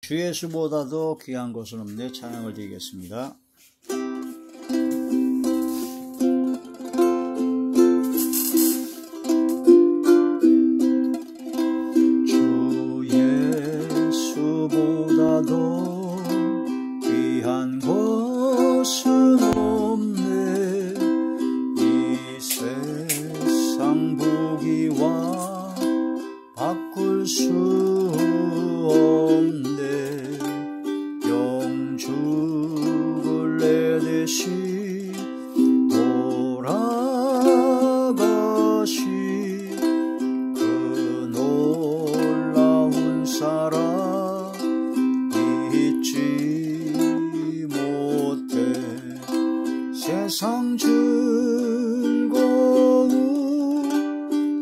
주 예수보다도 귀한 것은 없네. 찬양을 드리겠습니다. 주 예수보다도 귀한 것은 없네. 이 세상 부귀와 바꿀 수 없네. 영죽을 내듯이 돌아가신 그 놀라운 사랑 잊지 못해. 세상 즐거움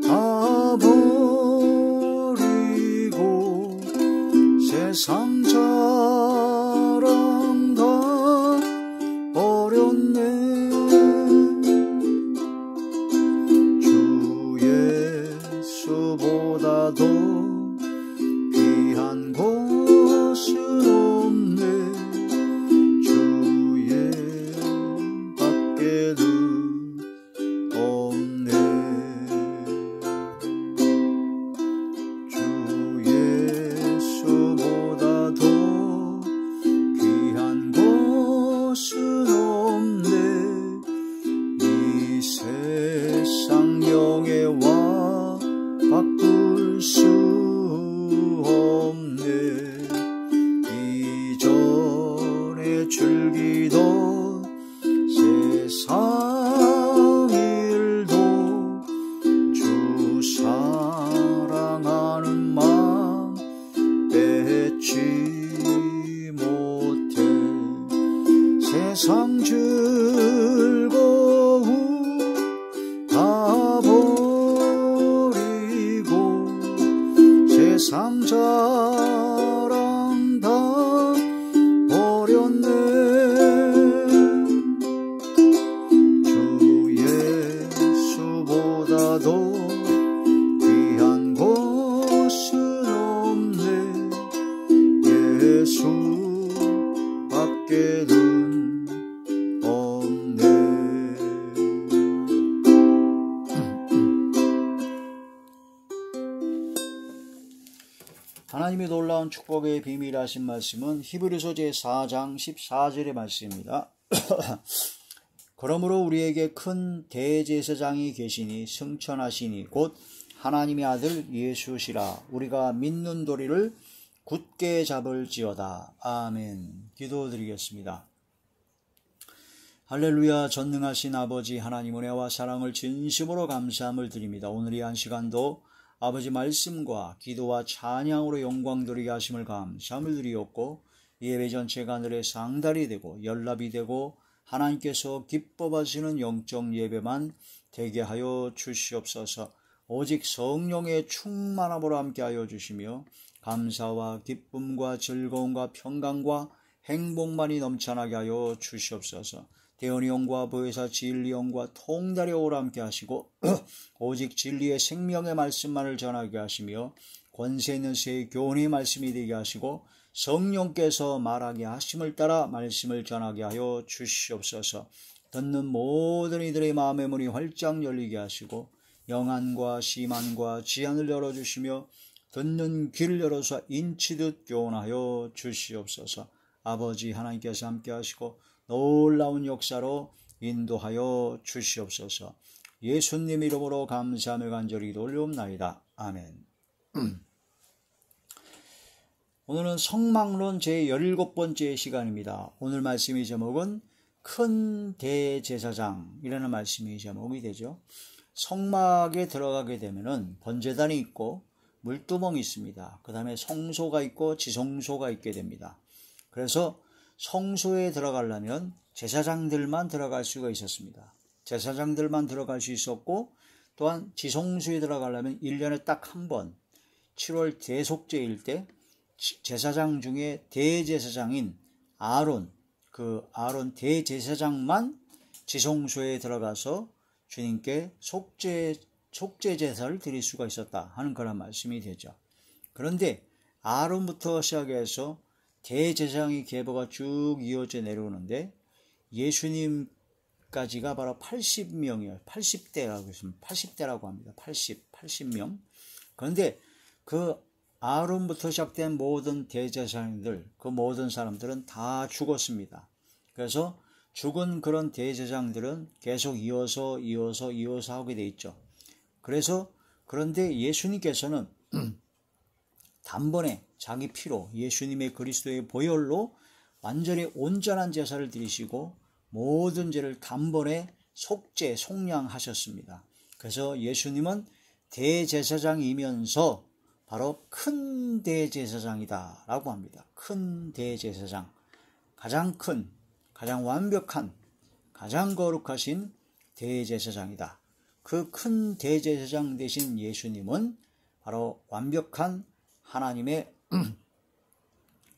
다 버리고 세상 자랑 다 버렸네. 주 예수보다도 귀한 것은 없네. 주의 밖에는 없네. 주 예수보다도 귀한 것은 없네. 이 세상 영예와 바꿀 수 없네. 이전에 즐기던 세상 일도 주 사랑하는 마음 뺏지 못해. 세상 즐거움 다 버리고 세상 자랑 다 버렸네. 주 예수보다도 귀한 것은 없네. 예수 밖에는 없네. 하나님의 놀라운 축복의 비밀하신 말씀은 히브리서 제4장 14절의 말씀입니다. 그러므로 우리에게 큰 대제사장이 계시니 승천하시니 곧 하나님의 아들 예수시라. 우리가 믿는 도리를 굳게 잡을지어다. 아멘. 기도드리겠습니다. 할렐루야. 전능하신 아버지 하나님, 은혜와 사랑을 진심으로 감사함을 드립니다. 오늘 이 한 시간도 아버지 말씀과 기도와 찬양으로 영광 돌리게 하심을 감사함을 드리었고, 예배 전체가 하늘의 상달이 되고 연락이 되고 하나님께서 기뻐하시는 영적 예배만 되게 하여 주시옵소서. 오직 성령의 충만함으로 함께하여 주시며 감사와 기쁨과 즐거움과 평강과 행복만이 넘쳐나게 하여 주시옵소서. 대언의 영과 보혜사 진리 영과 통달의 오라 함께 하시고 오직 진리의 생명의 말씀만을 전하게 하시며 권세 있는 새 교훈의 말씀이 되게 하시고 성령께서 말하게 하심을 따라 말씀을 전하게 하여 주시옵소서. 듣는 모든 이들의 마음의 문이 활짝 열리게 하시고 영안과 시만과 지안을 열어주시며 듣는 귀를 열어서 인치듯 교훈하여 주시옵소서. 아버지 하나님께서 함께 하시고 놀라운 역사로 인도하여 주시옵소서. 예수님 이름으로 감사하며 간절히 돌려옵나이다. 아멘. 오늘은 성막론 제17번째 시간입니다. 오늘 말씀의 제목은 큰 대제사장이라는 말씀이 제목이 되죠. 성막에 들어가게 되면은 번제단이 있고 물두멍이 있습니다. 그 다음에 성소가 있고 지성소가 있게 됩니다. 그래서 성소에 들어가려면 제사장들만 들어갈 수가 있었습니다. 제사장들만 들어갈 수 있었고, 또한 지성소에 들어가려면 1년에 딱 한 번 7월 대속제일 때 제사장 중에 대제사장인 아론, 그 아론 대제사장만 지성소에 들어가서 주님께 속죄 제사를 드릴 수가 있었다 하는 그런 말씀이 되죠. 그런데 아론부터 시작해서 대제사장의 계보가 쭉 이어져 내려오는데 예수님까지가 바로 80명이에요. 80대라고 했습니다. 80대라고 합니다. 80명. 그런데 그 아론부터 시작된 모든 대제사장들, 그 모든 사람들은 다 죽었습니다. 그래서 죽은 그런 대제사장들은 계속 이어서 하게 돼 있죠. 그래서 그런데 예수님께서는 단번에 자기 피로 예수님의 그리스도의 보혈로 완전히 온전한 제사를 드리시고 모든 죄를 단번에 속량하셨습니다. 그래서 예수님은 대제사장이면서 바로 큰 대제사장이다 라고 합니다. 큰 대제사장, 가장 큰, 가장 완벽한, 가장 거룩하신 대제사장이다. 그 큰 대제사장 되신 예수님은 바로 완벽한 하나님의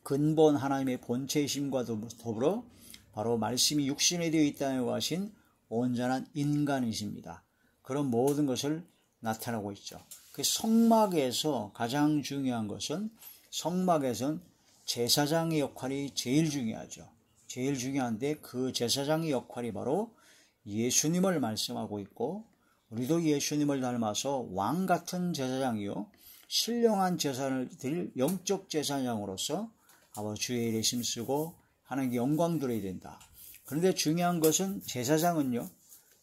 근본 하나님의 본체이심과 더불어 바로 말씀이 육신이 되어 있다고 하신 온전한 인간이십니다. 그런 모든 것을 나타나고 있죠. 그 성막에서 가장 중요한 것은 성막에서는 제사장의 역할이 제일 중요하죠. 제일 중요한데 그 제사장의 역할이 바로 예수님을 말씀하고 있고 우리도 예수님을 닮아서 왕 같은 제사장이요 신령한 제사를 드릴 영적 제사장으로서 아버지 주의 일에 힘쓰고 하나님께 영광 드려야 된다. 그런데 중요한 것은 제사장은요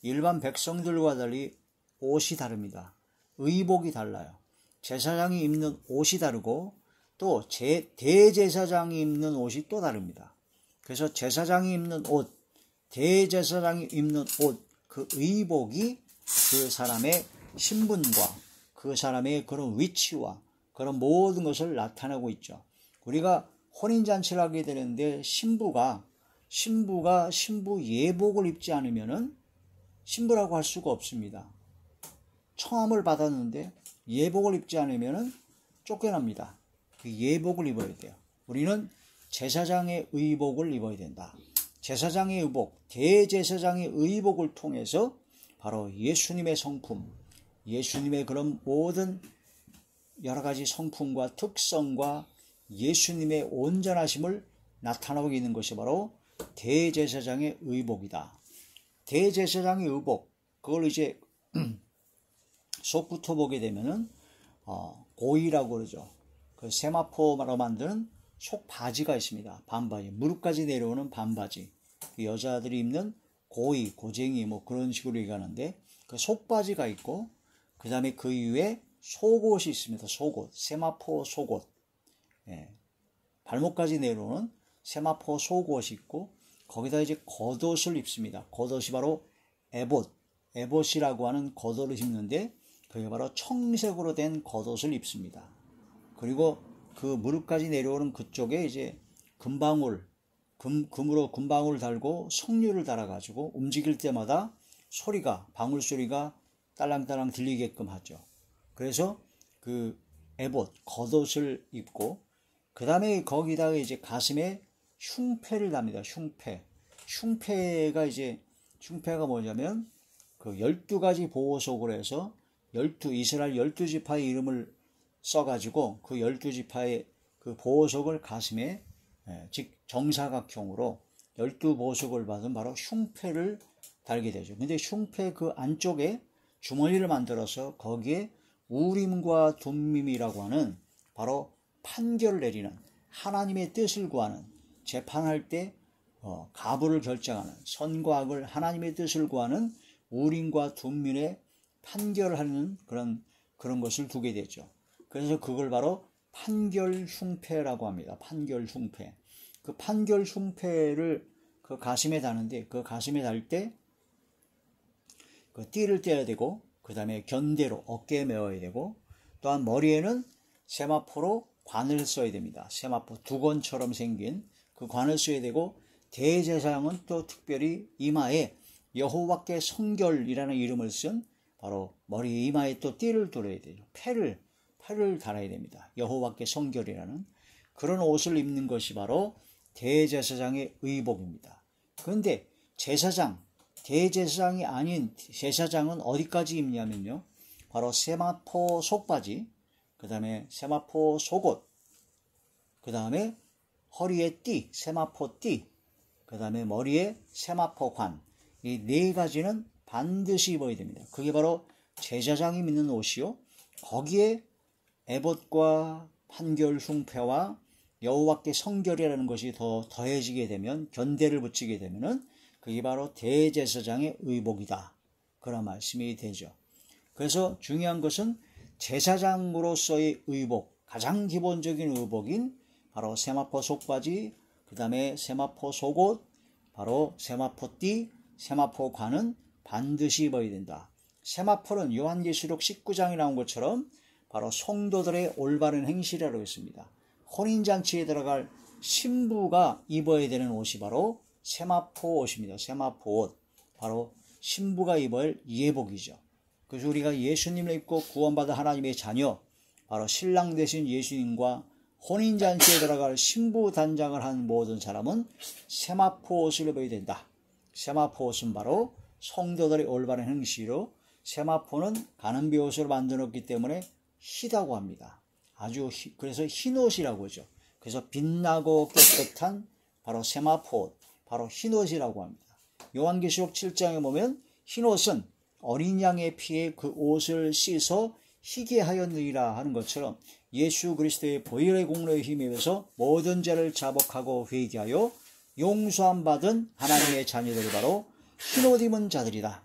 일반 백성들과 달리 옷이 다릅니다. 의복이 달라요. 제사장이 입는 옷이 다르고 또 대제사장이 입는 옷이 또 다릅니다. 그래서 제사장이 입는 옷, 대제사장이 입는 옷, 그 의복이 그 사람의 신분과 그 사람의 그런 위치와 그런 모든 것을 나타내고 있죠. 우리가 혼인잔치를 하게 되는데 신부가 신부 예복을 입지 않으면은 신부라고 할 수가 없습니다. 청함을 받았는데 예복을 입지 않으면은 쫓겨납니다. 그 예복을 입어야 돼요. 우리는 제사장의 의복을 입어야 된다. 제사장의 의복, 대제사장의 의복을 통해서 바로 예수님의 성품, 예수님의 그런 모든 여러 가지 성품과 특성과 예수님의 온전하심을 나타나고 있는 것이 바로 대제사장의 의복이다. 대제사장의 의복, 그걸 이제 속부터 보게 되면은 고이라고 그러죠. 그 세마포로 만드는 속 바지가 있습니다. 반바지, 무릎까지 내려오는 반바지. 그 여자들이 입는 고이, 고쟁이 뭐 그런 식으로 얘기하는데 그 속바지가 있고 그 다음에 그 이후에 속옷이 있습니다. 속옷, 세마포 속옷. 예. 발목까지 내려오는 세마포 속옷이 있고 거기다 이제 겉옷을 입습니다. 겉옷이 바로 에봇이라고 하는 겉옷을 입는데 그게 바로 청색으로 된 겉옷을 입습니다. 그리고 그 무릎까지 내려오는 그쪽에 이제 금으로 금방울 달고 석류를 달아가지고 움직일 때마다 방울 소리가 딸랑딸랑 들리게끔 하죠. 그래서 그 겉옷을 입고 그 다음에 거기다가 이제 가슴에 흉패를 답니다. 흉패가 뭐냐면 그 12가지 보호석으로 해서 이스라엘 12지파의 이름을 써가지고 그 12지파의 그 보호석을 가슴에 즉 정사각형으로 12보석을 받은 바로 흉패를 달게 되죠. 근데 흉패 그 안쪽에 주머니를 만들어서 거기에 우림과 둠밈이라고 하는 바로 판결을 내리는 하나님의 뜻을 구하는 재판할 때 가부를 결정하는 선과 악을 하나님의 뜻을 구하는 우림과 둠밈의 판결하는 그런 것을 두게 되죠. 그래서 그걸 바로 판결 흉패라고 합니다. 판결 흉패. 그 판결 흉패를 그 가슴에 다는데 그 가슴에 달 때 그 띠를 떼야 되고 그 다음에 견대로 어깨에 메어야 되고 또한 머리에는 세마포로 관을 써야 됩니다. 세마포 두건처럼 생긴 그 관을 써야 되고 대제사장은 또 특별히 이마에 여호와께 성결이라는 이름을 쓴 바로 머리 이마에 또 띠를 둘러야 되죠. 패를 달아야 됩니다. 여호와께 성결이라는 그런 옷을 입는 것이 바로 대제사장의 의복입니다. 그런데 대제사장이 아닌 제사장은 어디까지 입냐면요. 바로 세마포 속바지, 그 다음에 세마포 속옷, 그 다음에 허리에 띠, 세마포 띠, 그 다음에 머리에 세마포 관, 이 네 가지는 반드시 입어야 됩니다. 그게 바로 제사장이 입는 옷이요. 거기에 에봇과 판결 흉패와 여호와께 성결이라는 것이 더 더해지게 되면, 견대를 붙이게 되면은 그게 바로 대제사장의 의복이다, 그런 말씀이 되죠. 그래서 중요한 것은 제사장으로서의 의복, 가장 기본적인 의복인 바로 세마포 속바지, 그 다음에 세마포 속옷, 바로 세마포띠, 세마포관은 반드시 입어야 된다. 세마포는 요한계시록 19장에 나온 것처럼 바로 성도들의 올바른 행실이라고 했습니다. 혼인잔치에 들어갈 신부가 입어야 되는 옷이 바로 세마포 옷입니다. 세마포 옷, 바로 신부가 입을 예복이죠. 그래서 우리가 예수님을 입고 구원받은 하나님의 자녀, 바로 신랑 되신 예수님과 혼인잔치에 들어갈 신부 단장을 한 모든 사람은 세마포 옷을 입어야 된다. 세마포 옷은 바로 성도들의 올바른 행실로, 세마포는 가는비 옷으로 만들었기 때문에 희다고 합니다. 그래서 흰 옷이라고 하죠. 그래서 빛나고 깨끗한 바로 세마포 옷, 바로 흰 옷이라고 합니다. 요한계시록 7장에 보면 흰 옷은 어린 양의 피에 그 옷을 씻어 희게 하였느니라 하는 것처럼 예수 그리스도의 보혈의 공로에 힘입어서 모든 죄를 자복하고 회개하여 용서함 받은 하나님의 자녀들이 바로 흰옷 입은 자들이다.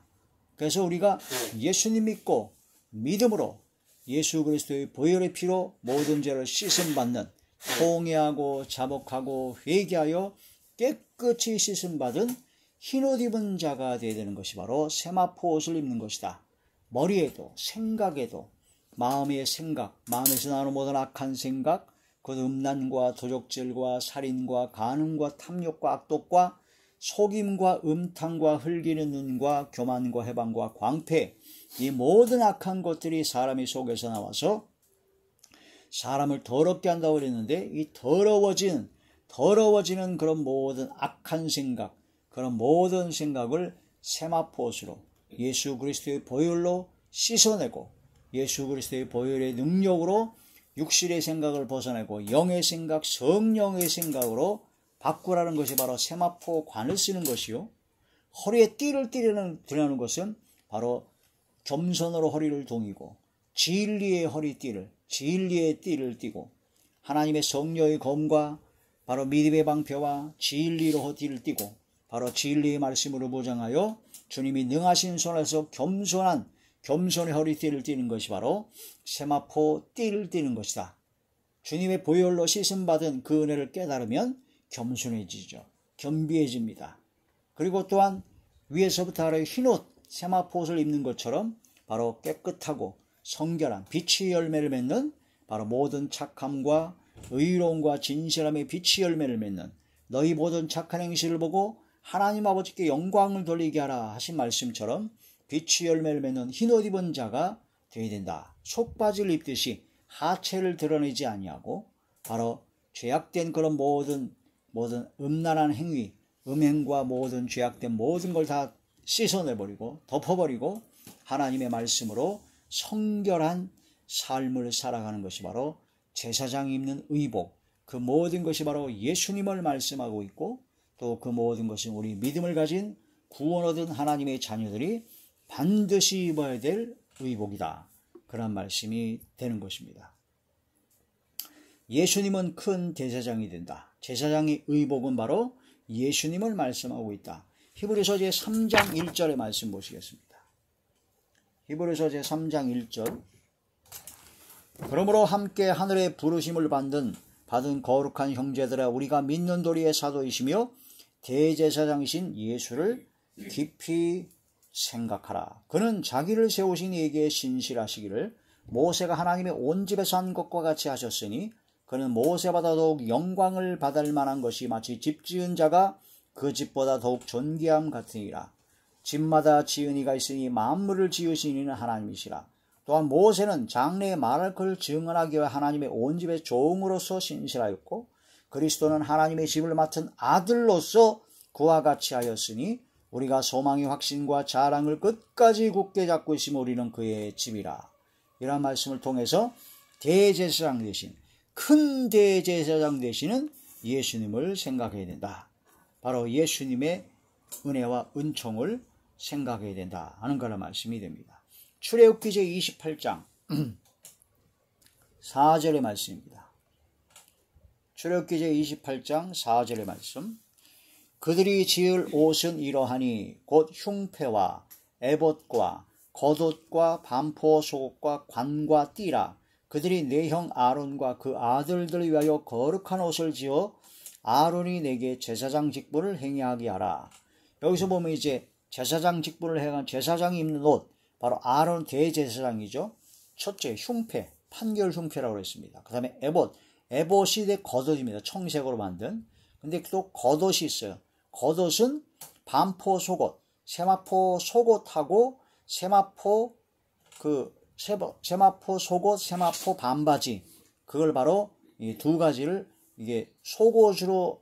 그래서 우리가 예수님 믿고 믿음으로 예수 그리스도의 보혈의 피로 모든 죄를 씻음 받는, 통회하고 자복하고 회개하여 깨끗이 씻음 받은 흰옷 입은 자가 되어야 되는 것이 바로 세마포 옷을 입는 것이다. 머리에도 생각에도 마음의 생각, 마음에서 나오는 모든 악한 생각, 그 음란과 도적질과 살인과 간음과 탐욕과 악독과 속임과 음탕과 흘기는 눈과 교만과 해방과 광패, 이 모든 악한 것들이 사람의 속에서 나와서 사람을 더럽게 한다고 그랬는데, 이 더러워지는 그런 모든 악한 생각, 그런 모든 생각을 세마포옷으로 예수 그리스도의 보혈로 씻어내고, 예수 그리스도의 보혈의 능력으로 육신의 생각을 벗어내고 영의 생각, 성령의 생각으로 바꾸라는 것이 바로 세마포 관을 쓰는 것이요. 허리에 띠를 띠려는 것은 바로 겸손으로 허리를 동이고, 진리의 진리의 띠를 띠고, 하나님의 성령의 검과 바로 믿음의 방패와 진리로 띠를 띠고, 바로 진리의 말씀으로 보장하여 주님이 능하신 손에서 겸손의 허리띠를 띠는 것이 바로 세마포 띠를 띠는 것이다. 주님의 보혈로 씻음받은 그 은혜를 깨달으면 겸손해지죠. 겸비해집니다. 그리고 또한 위에서부터 아래 흰옷, 세마포옷을 입는 것처럼 바로 깨끗하고 성결한 빛의 열매를 맺는, 바로 모든 착함과 의로움과 진실함의 빛의 열매를 맺는, 너희 모든 착한 행실을 보고 하나님 아버지께 영광을 돌리게 하라 하신 말씀처럼 빛의 열매를 맺는 흰옷 입은 자가 되어야 된다. 속바지를 입듯이 하체를 드러내지 아니하고, 바로 죄악된 그런 모든 음란한 행위, 음행과 모든 죄악된 모든 걸 다 씻어내버리고 덮어버리고 하나님의 말씀으로 성결한 삶을 살아가는 것이 바로 제사장이 입는 의복, 그 모든 것이 바로 예수님을 말씀하고 있고, 또 그 모든 것은 우리 믿음을 가진 구원 얻은 하나님의 자녀들이 반드시 입어야 될 의복이다, 그런 말씀이 되는 것입니다. 예수님은 큰 대제사장이 된다. 제사장의 의복은 바로 예수님을 말씀하고 있다. 히브리서 제3장 1절의 말씀 보시겠습니다. 히브리서 제3장 1절. 그러므로 함께 하늘의 부르심을 받은 거룩한 형제들아, 우리가 믿는 도리의 사도이시며 대제사장이신 예수를 깊이 생각하라. 그는 자기를 세우신 이에게 신실하시기를 모세가 하나님의 온 집에서 한 것과 같이 하셨으니, 그는 모세보다 더욱 영광을 받을 만한 것이 마치 집 지은 자가 그 집보다 더욱 존귀함 같으니라. 집마다 지은 이가 있으니 만물을 지으신 이는 하나님이시라. 또한 모세는 장래에 말할 것을 증언하기 위해 하나님의 온 집의 종으로서 신실하였고, 그리스도는 하나님의 집을 맡은 아들로서 그와 같이 하였으니, 우리가 소망의 확신과 자랑을 끝까지 굳게 잡고 있으면 우리는 그의 집이라. 이런 말씀을 통해서 대제사장 대신, 큰 대제사장 되시는 예수님을 생각해야 된다. 바로 예수님의 은혜와 은총을 생각해야 된다 하는 거라 말씀이 됩니다. 출애굽기제 28장 4절의 말씀입니다. 출애굽기제 28장 4절의 말씀. 그들이 지을 옷은 이러하니 곧 흉패와 에봇과 겉옷과 반포 속옷과 관과 띠라. 그들이 내 형 아론과 그 아들들을 위하여 거룩한 옷을 지어 아론이 내게 제사장 직분을 행하게 하라. 여기서 보면 이제 제사장 직분을 행한 제사장이 입는 옷, 바로 아론 대제사장이죠. 첫째 흉패, 판결 흉패라고 했습니다. 그 다음에 에봇, 에봇이 내 겉옷입니다. 청색으로 만든. 근데 또 겉옷이 있어요. 겉옷은 반포 속옷, 세마포 속옷하고 세마포 속옷, 세마포 반바지, 그걸 바로 이 두 가지를 이게 속옷으로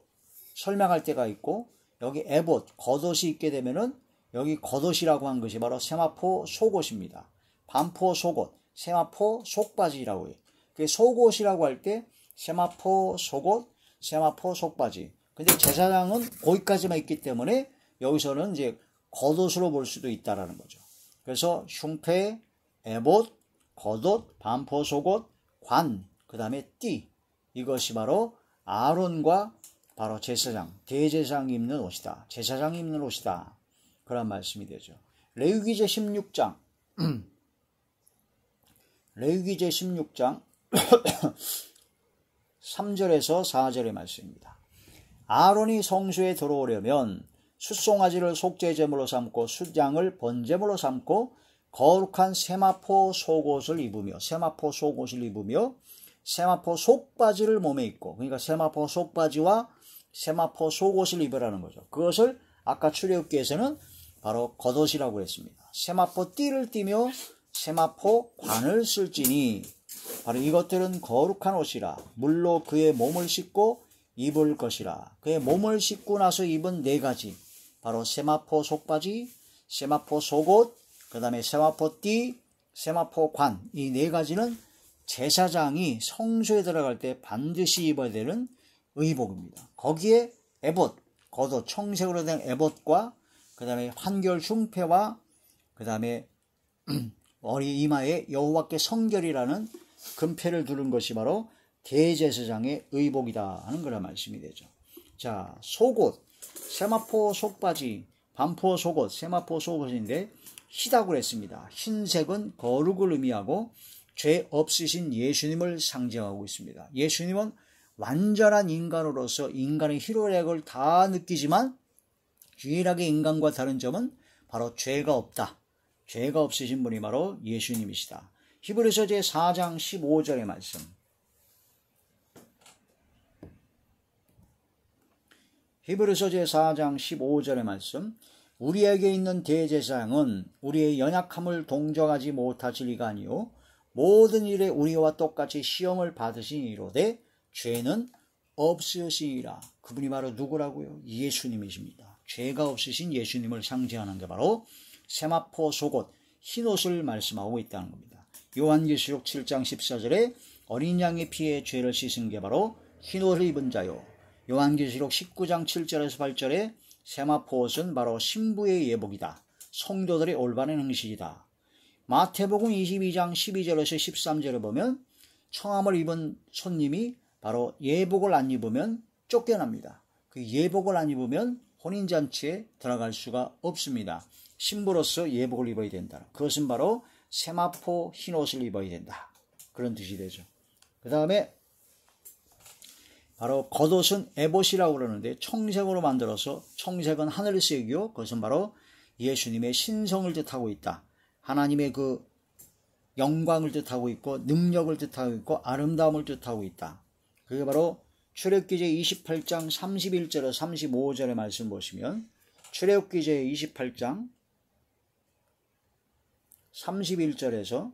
설명할 때가 있고, 여기 에봇, 겉옷이 있게 되면은 여기 겉옷이라고 한 것이 바로 세마포 속옷입니다. 반포 속옷, 세마포 속바지라고 해요. 그 속옷이라고 할 때 세마포 속옷, 세마포 속바지. 근데 제사장은 거기까지만 있기 때문에 여기서는 이제 겉옷으로 볼 수도 있다라는 거죠. 그래서 흉패, 에봇, 겉옷, 반포 속옷, 관, 그 다음에 띠, 이것이 바로 아론과 바로 제사장, 대제사장이 입는 옷이다. 제사장이 입는 옷이다. 그런 말씀이 되죠. 레위기제 16장 레위기제 16장 3절에서 4절의 말씀입니다. 아론이 성소에 들어오려면 숫송아지를 속죄제물로 삼고 숫양을 번제물로 삼고 거룩한 세마포 속옷을 입으며 세마포 속바지를 몸에 입고, 그러니까 세마포 속바지와 세마포 속옷을 입으라는 거죠. 그것을 아까 출애굽기에서는 바로 겉옷이라고 했습니다. 세마포 띠를 띠며 세마포 관을 쓸지니 바로 이것들은 거룩한 옷이라. 물로 그의 몸을 씻고 입을 것이라. 그의 몸을 씻고 나서 입은 네 가지, 바로 세마포 속바지, 세마포 속옷, 그 다음에 세마포 띠, 세마포 관, 이 네 가지는 제사장이 성소에 들어갈 때 반드시 입어야 되는 의복입니다. 거기에 에봇, 겉옷, 청색으로 된 에봇과 그 다음에 판결 흉패와 그 다음에 머리 이마에 여호와께 성결이라는 금패를 두른 것이 바로 대제사장의 의복이다 하는 그런 말씀이 되죠. 자, 속옷, 세마포 속바지, 반포 속옷, 세마포 속옷인데 희다고 했습니다. 흰색은 거룩을 의미하고 죄 없으신 예수님을 상징하고 있습니다. 예수님은 완전한 인간으로서 인간의 희로애락을 다 느끼지만 유일하게 인간과 다른 점은 바로 죄가 없다. 죄가 없으신 분이 바로 예수님이시다. 히브리서 제4장 15절의 말씀. 히브리서 제4장 15절의 말씀. 우리에게 있는 대제사장은 우리의 연약함을 동정하지 못하실 이가 아니요 모든 일에 우리와 똑같이 시험을 받으시니로되 죄는 없으시니라. 그분이 바로 누구라고요? 예수님이십니다. 죄가 없으신 예수님을 상징하는 게 바로 세마포 속옷, 흰옷을 말씀하고 있다는 겁니다. 요한계시록 7장 14절에 어린 양의 피에 죄를 씻은 게 바로 흰옷을 입은 자요. 요한계시록 19장 7절에서 8절에 세마포 옷은 바로 신부의 예복이다. 성도들의 올바른 행실이다. 마태복음 22장 12절에서 13절에 보면 청함을 입은 손님이 바로 예복을 안 입으면 쫓겨납니다. 그 예복을 안 입으면 혼인잔치에 들어갈 수가 없습니다. 신부로서 예복을 입어야 된다. 그것은 바로 세마포 흰옷을 입어야 된다. 그런 뜻이 되죠. 그 다음에 바로 겉옷은 에봇이라고 그러는데 청색으로 만들어서, 청색은 하늘색이요, 그것은 바로 예수님의 신성을 뜻하고 있다. 하나님의 그 영광을 뜻하고 있고 능력을 뜻하고 있고 아름다움을 뜻하고 있다. 그게 바로 출애굽기제 28장 31절에서 35절의 말씀 보시면 출애굽기제 28장 31절에서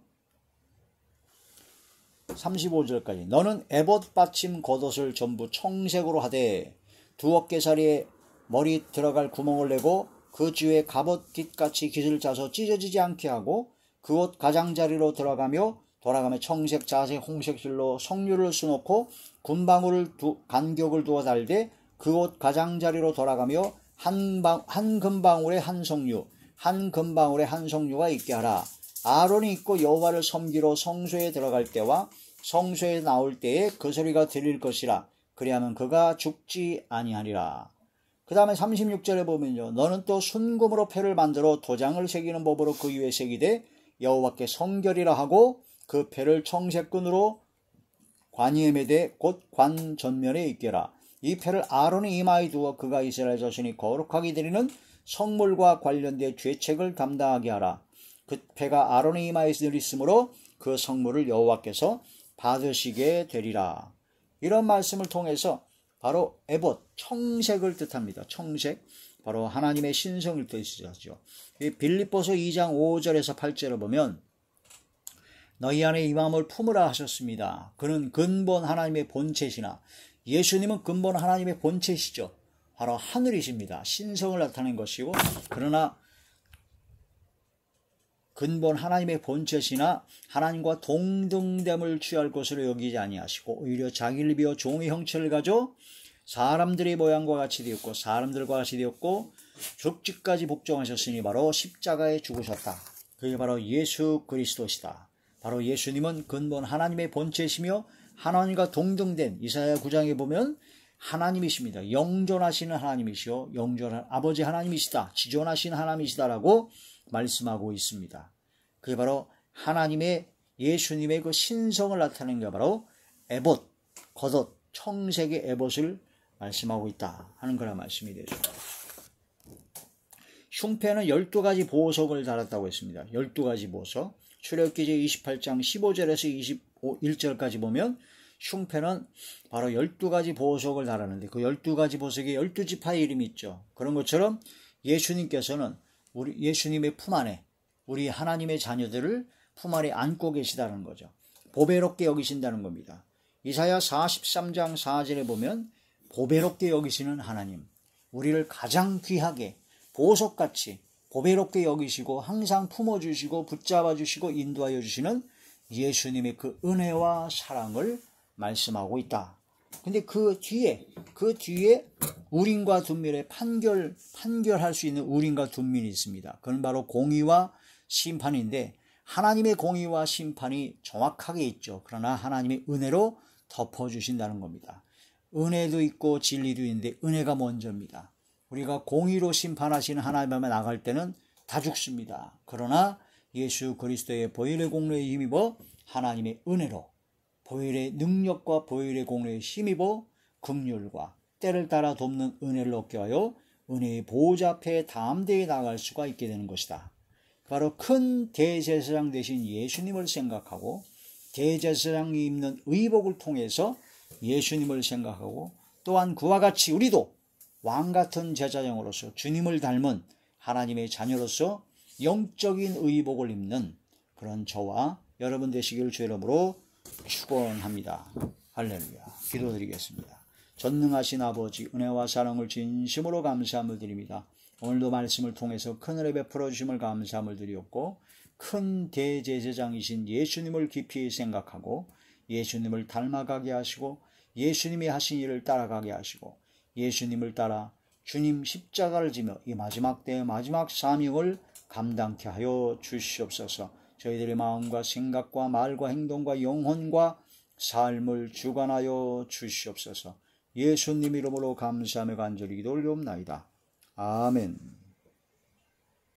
35절까지 너는 에봇 받침 겉옷을 전부 청색으로 하되 두 어깨사리에 머리 들어갈 구멍을 내고 그 주에 갑옷 깃같이 깃을 짜서 찢어지지 않게 하고 그 옷 가장자리로 돌아가며 청색, 자색, 홍색 실로 성류를 수놓고 간격을 두어 달되 그 옷 가장자리로 돌아가며 한 금방울에 한 석류가 있게 하라. 아론이 입고 여호와를 섬기러 성소에 들어갈 때와 성소에 나올 때에 그 소리가 들릴 것이라. 그리하면 그가 죽지 아니하리라. 그 다음에 36절에 보면요. 너는 또 순금으로 패를 만들어 도장을 새기는 법으로 그 위에 새기되 여호와께 성결이라 하고 그 패를 청색끈으로 관이에 매되 곧 관 전면에 있게라. 이 패를 아론의 이마에 두어 그가 이스라엘 자손이 거룩하게 드리는 성물과 관련된 죄책을 담당하게 하라. 그 패가 아론의 이마에 늘 있으므로 그 성물을 여호와께서 받으시게 되리라. 이런 말씀을 통해서 바로 에봇, 청색을 뜻합니다. 청색, 바로 하나님의 신성을 뜻이죠. 빌립보서 2장 5절에서 8절을 보면 너희 안에 이 마음을 품으라 하셨습니다. 그는 근본 하나님의 본체시나, 예수님은 근본 하나님의 본체시죠. 바로 하늘이십니다. 신성을 나타낸 것이고, 그러나 근본 하나님의 본체시나 하나님과 동등됨을 취할 것으로 여기지 아니하시고 오히려 자기를 비워 종의 형체를 가져 사람들의 모양과 같이 되었고 사람들과 같이 되었고 죽기까지 복종하셨으니 바로 십자가에 죽으셨다. 그게 바로 예수 그리스도시다. 바로 예수님은 근본 하나님의 본체시며 하나님과 동등된 이사야 9장에 보면 하나님이십니다. 영존하시는 하나님이시요 영존한 아버지 하나님이시다. 지존하신 하나님이시다라고 말씀하고 있습니다. 그게 바로 하나님의 예수님의 그 신성을 나타내는 게 바로 에봇, 겉옷, 청색의 에봇을 말씀하고 있다 하는 그런 말씀이 되죠. 흉패는 12가지 보석을 달았다고 했습니다. 12가지 보석. 출애굽기 28장 15절에서 21절까지 보면 흉패는 바로 12가지 보석을 달았는데 그 12가지 보석에 12지파의 이름이 있죠. 그런 것처럼 예수님께서는 우리 예수님의 품 안에 우리 하나님의 자녀들을 품 안에 안고 계시다는 거죠. 보배롭게 여기신다는 겁니다. 이사야 43장 4절에 보면 보배롭게 여기시는 하나님, 우리를 가장 귀하게 보석같이 보배롭게 여기시고 항상 품어주시고 붙잡아주시고 인도하여 주시는 예수님의 그 은혜와 사랑을 말씀하고 있다. 근데 그 뒤에 우린과 둔민의 판결할 수 있는 우린과 둔민이 있습니다. 그건 바로 공의와 심판인데 하나님의 공의와 심판이 정확하게 있죠. 그러나 하나님의 은혜로 덮어주신다는 겁니다. 은혜도 있고 진리도 있는데 은혜가 먼저입니다. 우리가 공의로 심판하시는 하나님 앞에 나갈 때는 다 죽습니다. 그러나 예수 그리스도의 보혈의 공로에 힘입어 하나님의 은혜로 보혈의 능력과 보혈의 공로에 힘입어 긍휼과 때를 따라 돕는 은혜를 얻게 하여 은혜의 보호자 앞에 담대히 나아갈 수가 있게 되는 것이다. 바로 큰 대제사장 되신 예수님을 생각하고 대제사장이 입는 의복을 통해서 예수님을 생각하고 또한 그와 같이 우리도 왕같은 제사장으로서 주님을 닮은 하나님의 자녀로서 영적인 의복을 입는 그런 저와 여러분 되시길 주의 이름으로 축원합니다. 할렐루야. 기도드리겠습니다. 전능하신 아버지 은혜와 사랑을 진심으로 감사함을 드립니다. 오늘도 말씀을 통해서 큰 은혜 베풀어 주심을 감사함을 드리었고 큰 대제사장이신 예수님을 깊이 생각하고 예수님을 닮아가게 하시고 예수님이 하신 일을 따라가게 하시고 예수님을 따라 주님 십자가를 지며 이 마지막 때의 마지막 사명을 감당케 하여 주시옵소서. 저희들의 마음과 생각과 말과 행동과 영혼과 삶을 주관하여 주시옵소서. 예수님 이름으로 감사하며 간절히 기도 올리옵나이다. 아멘.